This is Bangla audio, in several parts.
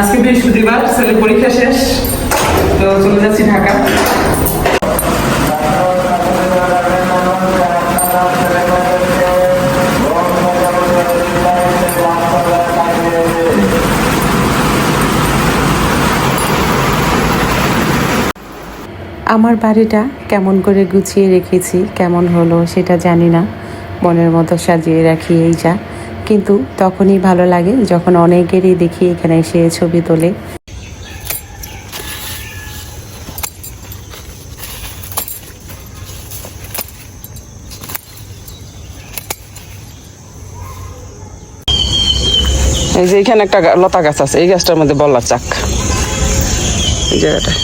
আজকে বৃহস্পতিবার, ছেলের পরীক্ষা শেষ, তো চলে যাচ্ছি ঢাকা। আমার বাড়িটা কেমন করে গুছিয়ে রেখেছি, কেমন হলো সেটা জানি না, মনের মতো সাজিয়ে রাখি এই যা। কিন্তু তখনই ভালো লাগে যখন অনেকেরই দেখি এখানে এসে ছবি তোলে। এই যে এখানে একটা লতা গাছ আছে, এই গাছটার মধ্যে বল্লার চাক, এই জায়গাটা।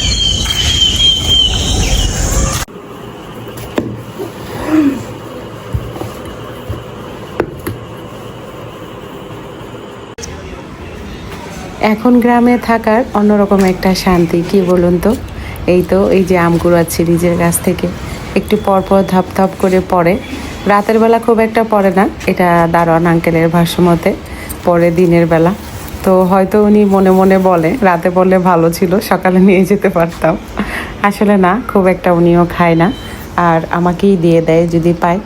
এখন গ্রামে থাকার অন্যরকম একটা শান্তি, কি বলুন তো। এই যে আম কুড়াচ্ছি নিজের গাছ থেকে, একটু পরপর ধপ ধপ করে পড়ে। রাতের বেলা খুব একটা পড়ে না, এটা দারোয়ান আঙ্কেলের ভাষ্যমতে পরে দিনের বেলা। তো হয়তো উনি মনে মনে বলে রাতে পড়লে ভালো ছিল, সকালে নিয়ে যেতে পারতাম। আসলে না, খুব একটা উনিও খায় না, আর আমাকেই দিয়ে দেয় যদি পায়।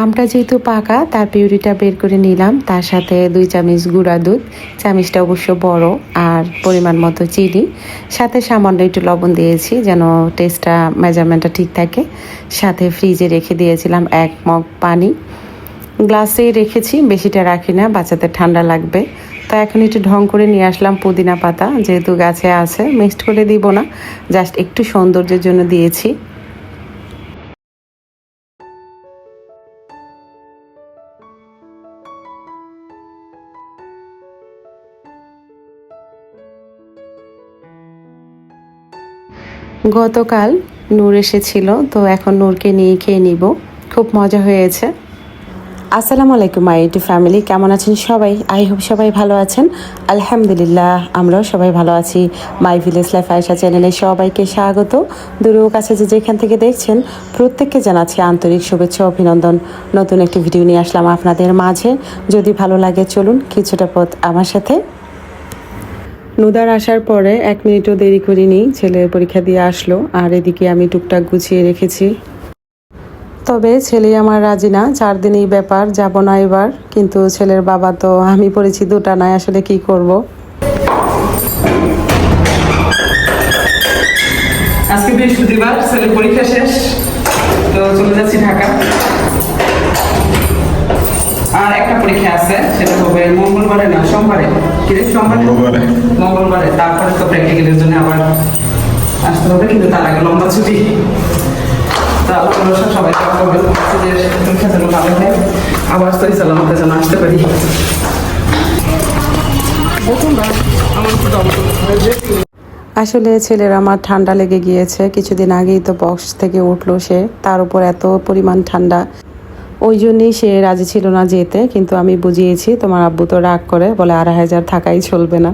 আমটা যেহেতু পাকা, তার পিউরিটা বের করে নিলাম, তার সাথে 2 চামচ গুঁড়া দুধ, চামচটা অবশ্য বড়, আর পরিমাণ মতো চিনি, সাথে সামান্য একটু লবণ দিয়েছি যেন টেস্টটা মেজারমেন্টটা ঠিক থাকে। সাথে ফ্রিজে রেখে দিয়েছিলাম 1 মগ পানি, গ্লাসেই রেখেছি, বেশিটা রাখি না, বাচ্চাদের ঠান্ডা লাগবে। তো এখন একটু ঢং করে নিয়ে আসলাম পুদিনা পাতা, যেহেতু গাছে আছে, মিক্সড করে দিব না, জাস্ট একটু সৌন্দর্যের জন্য দিয়েছি। গতকাল নূর এসেছিল, তো এখন নূরকে নিয়ে খেয়ে নিব, খুব মজা হয়েছে। আসসালামু আলাইকুম মাই ইউটিউব ফ্যামিলি, কেমন আছেন সবাই? আই হোপ সবাই ভালো আছেন। আলহামদুলিল্লাহ, আমরাও সবাই ভালো আছি। মাই ভিলেজ লাইফ আয়েশা চ্যানেলে সবাইকে স্বাগত। দূরেও কাছে যে যেখান থেকে দেখছেন প্রত্যেককে জানাচ্ছি আন্তরিক শুভেচ্ছা অভিনন্দন। নতুন একটি ভিডিও নিয়ে আসলাম আপনাদের মাঝে, যদি ভালো লাগে চলুন কিছুটা পথ আমার সাথে। নুদার আসার পরে 1 মিনিটও দেরি করিনি, ছেলে পরীক্ষা দিয়ে আসলো, আর এদিকে আমি টুকটাক গুছিয়ে রেখেছি। তবে ছেলে আমার রাজি না, 4 দিনই ব্যাপার, যাব না এবার। কিন্তু ছেলের বাবা তো আমি পড়েছি 2টা নাই, আসলে কি করব। আজকে বৃহস্পতিবার, ছেলের পরীক্ষা শেষ, তো চলে যাচ্ছি ঢাকা। আর একটা পরীক্ষা আছে, সেটা হবে মঙ্গলবারে, না সোমবারে, মঙ্গলবারে। তারপরে তো প্র্যাকটিক্যালের জন্য আবার আসতে হবে, কিন্তু তার আগে লম্বা ছুটি। সবাই পরীক্ষা যেন ভালো হয়, আবার সহি সালামতে যেন আসতে পারি। আসলে ছেলের আমার ঠান্ডা লেগে গিয়েছে, কিছুদিন আগেই তো বক্স থেকে উঠলো সে, তার উপর এত পরিমাণ ঠান্ডা, ওই জন্যই সে রাজি ছিল না যেতে। কিন্তু আমি বুঝিয়েছি, তোমার আব্বু তো রাগ করে, বলে 2,500 থাকাই চলবে না।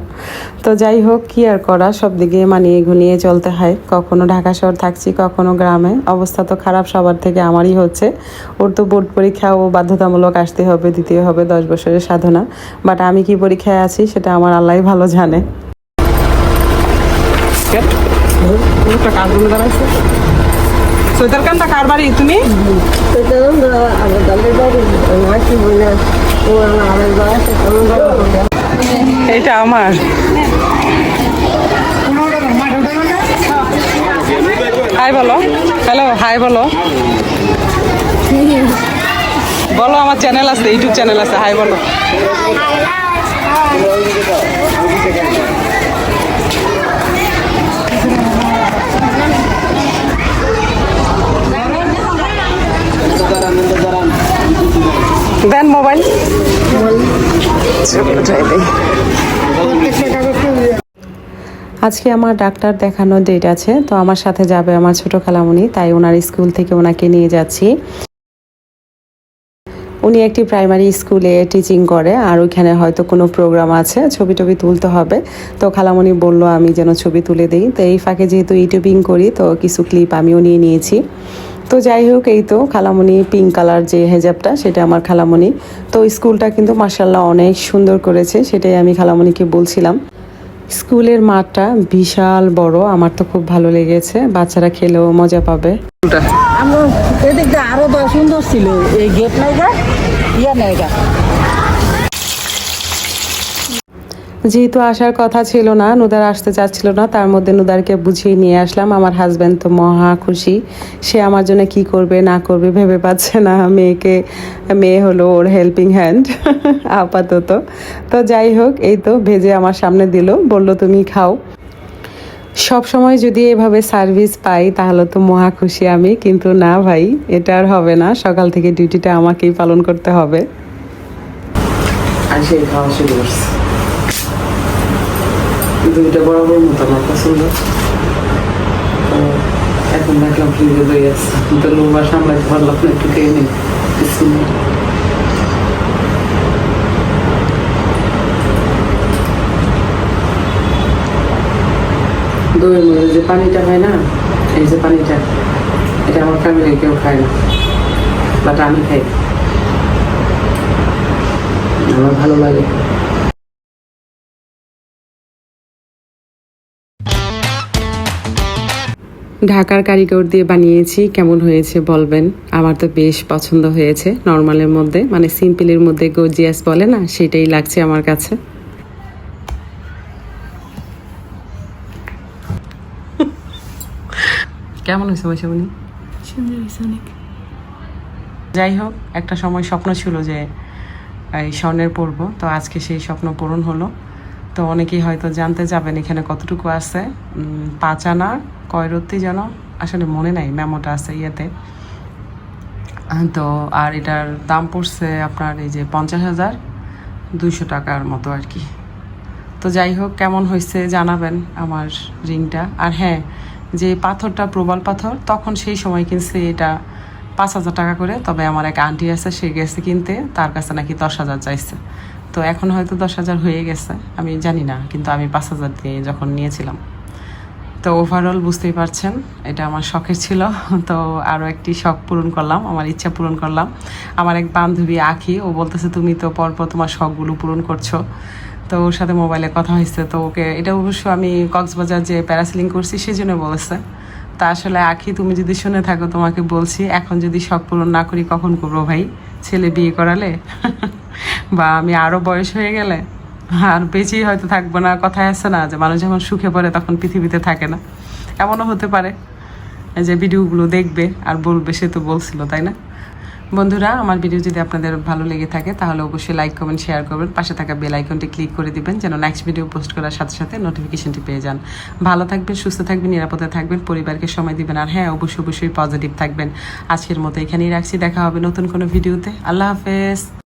তো যাই হোক, কি আর করা, সব দিকে মানিয়ে ঘুনিয়ে চলতে হয়। কখনো ঢাকা শহর থাকছি, কখনো গ্রামে। অবস্থা তো খারাপ সবার থেকে আমারই হচ্ছে। ওর তো বোর্ড পরীক্ষা, ও বাধ্যতামূলক আসতে হবে, দিতে হবে, 10 বছরের সাধনা। বাট আমি কি পরীক্ষায় আছি সেটা আমার আল্লাহই ভালো জানে। সোয়েটার কানটা কার বাড়ি? তুমি এইটা আমার। হাই বলো, হ্যালো, হাই বলো, বলো আমার চ্যানেল আছে, ইউটিউব চ্যানেল আছে, হাই বলো। গাছগুলো উঠাই দিই। আজকে আমার ডাক্তার দেখানো ডেট আছে, তো আমার সাথে যাবে আমার ছোট খালামণি, তাই ওনার স্কুল থেকে ওনাকে নিয়ে যাচ্ছি। উনি একটি প্রাইমারি স্কুলে টিচিং করে, আর ওইখানে হয়তো কোনো প্রোগ্রাম আছে, ছবি টবি তুলতে হবে। তো খালামণি বলল আমি যেন ছবি তুলে দিই। তো এই ফাঁকে যেহেতু ইউটিউবিং করি, তো কিছু ক্লিপ আমিও নিয়ে নিয়েছি। তো যাই হোক, এই তো খালামণি পিঙ্ক কালার যে হেজাবটা, সেটা আমার খালামণি। তো স্কুলটা কিন্তু মাশাআল্লাহ অনেক সুন্দর করেছে, সেটাই আমি খালামণিকে বলছিলাম। স্কুলের মাঠটা বিশাল বড়, আমার তো খুব ভালো লেগেছে, বাচ্চারা খেলেও মজা পাবে। আমরা এদিকটা আরো সুন্দর ছিল, এই গেট নাইগা ইয়া নাইগা। যেহেতু আসার কথা ছিল না, নুদার আসতে চাচ্ছিল না, তার মধ্যে নুদারকে বুঝিয়ে নিয়ে আসলাম। আমার হাজব্যান্ড তো মহা খুশি, সে আমার জন্য কি করবে না করবে ভেবে পাচ্ছে না। মেয়ে হলো ওর হেল্পিং হ্যান্ড আপাতত। তো যাই হোক, এই তো ভেজে আমার সামনে দিল, বলল তুমি খাও। সব সময় যদি এভাবে সার্ভিস পাই তাহলে তো মহা খুশি আমি, কিন্তু না ভাই, এটা আর হবে না, সকাল থেকে ডিউটিটা আমাকেই পালন করতে হবে। আর সেই খাওয়া শুরু করছে, দুইটা বরাবর মতো আমার পছন্দ। তো এখন দেখলাম ফ্রিজে দই আছে, কিন্তু লোভা সামলাইতে পারলাম না, একটু খেয়ে নিই। দইয়ের মধ্যে যে পানিটা হয় না, এই যে পানিটা, এটা আমার ফ্যামিলি কেউ খায় না, বাট আমি খাই, আমার ভালো লাগে। ঢাকার কারিগর দিয়ে বানিয়েছি, কেমন হয়েছে বলবেন। আমার তো বেশ পছন্দ হয়েছে, নর্মালের মধ্যে মানে সিম্পলের মধ্যে গর্জিয়াস বলে না, সেটাই লাগছে আমার কাছে। কেমন হয়েছে বৈশাখী? সুন্দর হয়েছে অনেক। যাই হোক, একটা সময় স্বপ্ন ছিল যে এই স্বর্ণের পরবো, তো আজকে সেই স্বপ্ন পূরণ হলো। তো অনেকেই হয়তো জানতে যাবেন এখানে কতটুকু আছে, 5 আনা কয় রত্তি যেন, আসলে মনে নাই, মেমোটা আছে ইয়েতে। তো আর এটার দাম পড়ছে আপনার এই যে 50,200 টাকার মতো আর কি। তো যাই হোক, কেমন হয়েছে জানাবেন আমার রিংটা। আর হ্যাঁ, যে পাথরটা প্রবাল পাথর, তখন সেই সময় কিনছে এটা 5,000 টাকা করে। তবে আমার এক আন্টি আছে, সে গেছে কিনতে, তার কাছে নাকি 10,000 চাইছে। তো এখন হয়তো 10,000 হয়ে গেছে, আমি জানি না, কিন্তু আমি 5,000 দিয়ে যখন নিয়েছিলাম। তো ওভারঅল বুঝতেই পারছেন, এটা আমার শখের ছিল। তো আরও একটি শখ পূরণ করলাম, আমার ইচ্ছা পূরণ করলাম। আমার এক বান্ধবী আখি, ও বলতেছে তুমি তো পরপর তোমার শখগুলো পূরণ করছো। তো ওর সাথে মোবাইলে কথা হয়েছে, তো ওকে এটা অবশ্য আমি কক্সবাজার যে প্যারাসিলিং করছি সেজন্য বলেছে। তা আসলে আখি, তুমি যদি শুনে থাকো তোমাকে বলছি, এখন যদি শখ পূরণ না করি কখন করবো ভাই? ছেলে বিয়ে করালে বা আমি আরও বয়স হয়ে গেলে আর বেঁচেই হয়তো থাকবো না। কথায় আছে না যে মানুষ যখন সুখে পড়ে তখন পৃথিবীতে থাকে না, এমনও হতে পারে। যে ভিডিওগুলো দেখবে আর বলবে সে তো বলছিল, তাই না? বন্ধুরা, আমার ভিডিও যদি আপনাদের ভালো লেগে থাকে তাহলে অবশ্যই লাইক কমেন্ট শেয়ার করবেন, পাশে থাকা বেল আইকনটি ক্লিক করে দিবেন যেন নেক্সট ভিডিও পোস্ট করার সাথে সাথে নোটিফিকেশনটি পেয়ে যান। ভালো থাকবেন, সুস্থ থাকবেন, নিরাপদে থাকবেন, পরিবারকে সময় দিবেন, আর হ্যাঁ, অবশ্যই পজিটিভ থাকবেন। আজকের মতো এখানেই রাখছি, দেখা হবে নতুন কোনো ভিডিওতে। আল্লাহ হাফেজ।